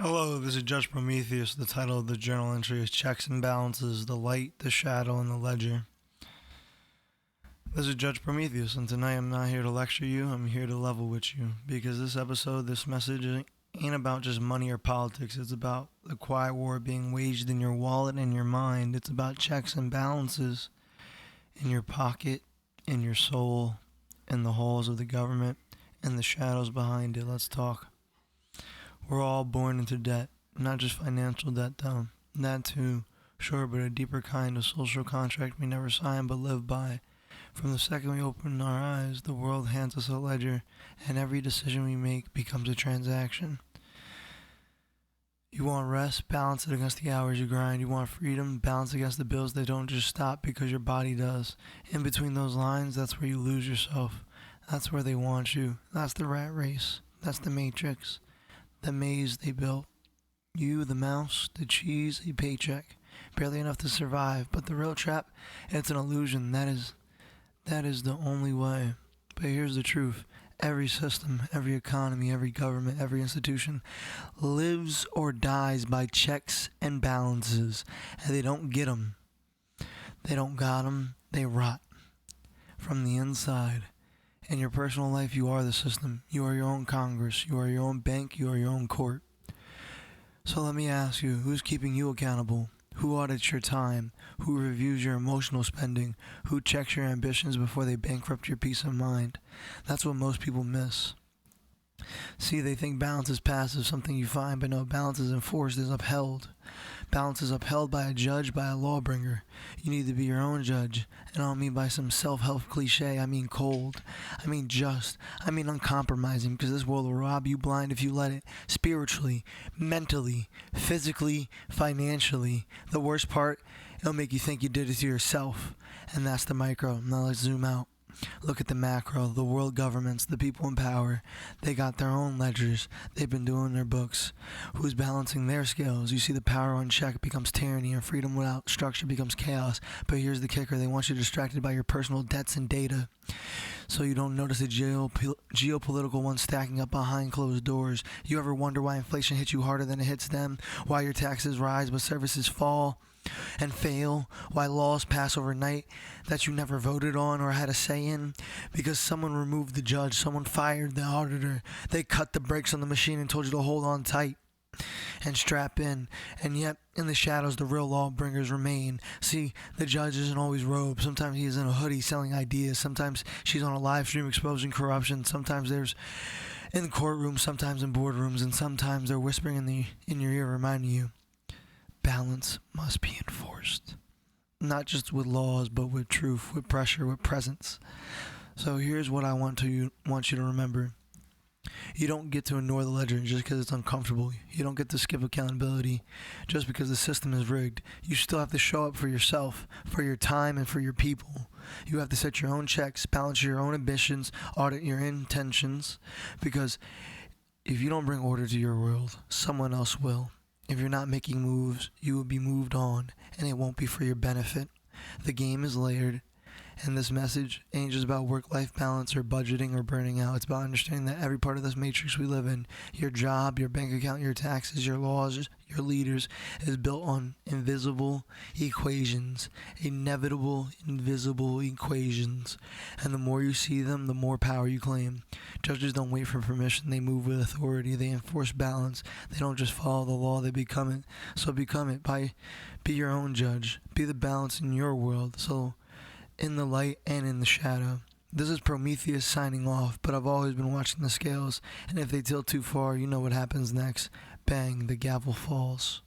Hello, this is Judge Prometheus. The title of the journal entry is Checks and Balances, the Light, the Shadow, and the Ledger. This is Judge Prometheus, and tonight I'm not here to lecture you, I'm here to level with you. Because this episode, this message ain't about just money or politics. It's about the quiet war being waged in your wallet and your mind. It's about checks and balances in your pocket, in your soul, in the halls of the government, and the shadows behind it. Let's talk. We're all born into debt, not just financial debt though. That too, sure, but a deeper kind of social contract we never sign but live by. From the second we open our eyes, the world hands us a ledger, and every decision we make becomes a transaction. You want rest, balance it against the hours you grind. You want freedom, balance against the bills that don't just stop because your body does. In between those lines, that's where you lose yourself. That's where they want you. That's the rat race. That's the matrix. The maze they built. You, the mouse, the cheese, a paycheck. Barely enough to survive, but the real trap, it's an illusion. That is the only way. But here's the truth. Every system, every economy, every government, every institution lives or dies by checks and balances. And they don't get them. They don't got them. They rot. From the inside. In your personal life, you are the system. You are your own Congress. You are your own bank. You are your own court. So let me ask you, who's keeping you accountable? Who audits your time? Who reviews your emotional spending? Who checks your ambitions before they bankrupt your peace of mind? That's what most people miss. See, they think balance is passive, something you find, but no, balance is enforced, is upheld. Balance is upheld by a judge, by a lawbringer. You need to be your own judge. And I don't mean by some self-help cliche, I mean cold. I mean just. I mean uncompromising, because this world will rob you blind if you let it. Spiritually, mentally, physically, financially. The worst part, it'll make you think you did it to yourself. And that's the micro. Now let's zoom out. Look at the macro, the world governments, the people in power. They got their own ledgers. They've been doing their books. Who's balancing their scales? You see the power unchecked becomes tyranny, and freedom without structure becomes chaos. But here's the kicker. They want you distracted by your personal debts and data. So you don't notice the geopolitical ones stacking up behind closed doors. You ever wonder why inflation hits you harder than it hits them? Why your taxes rise but services fall and fail? Why laws pass overnight that you never voted on or had a say in? Because someone removed the judge, someone fired the auditor. They cut the brakes on the machine and told you to hold on tight and strap in. And yet, in the shadows, the real lawbringers remain. See, the judge isn't always robed. Sometimes he is in a hoodie selling ideas. Sometimes she's on a live stream exposing corruption. Sometimes there's in the courtroom, sometimes in boardrooms, and sometimes they're whispering in your ear, reminding you, balance must be enforced. Not just with laws, but with truth, with pressure, with presence. So here's what I want you to remember. You don't get to ignore the ledger just because it's uncomfortable. You don't get to skip accountability just because the system is rigged. You still have to show up for yourself, for your time, and for your people. You have to set your own checks, balance your own ambitions, audit your intentions, because if you don't bring order to your world, someone else will. If you're not making moves, you will be moved on, and it won't be for your benefit. The game is layered, and this message ain't just about work-life balance or budgeting or burning out. It's about understanding that every part of this matrix we live in, your job, your bank account, your taxes, your laws, your leaders, is built on invisible equations. Inevitable, invisible equations. And the more you see them, the more power you claim. Judges don't wait for permission. They move with authority. They enforce balance. They don't just follow the law, they become it. So become it. Be your own judge. Be the balance in your world. So in the light and in the shadow. This is Prometheus signing off, but I've always been watching the scales, and if they tilt too far, you know what happens next. Bang, the gavel falls.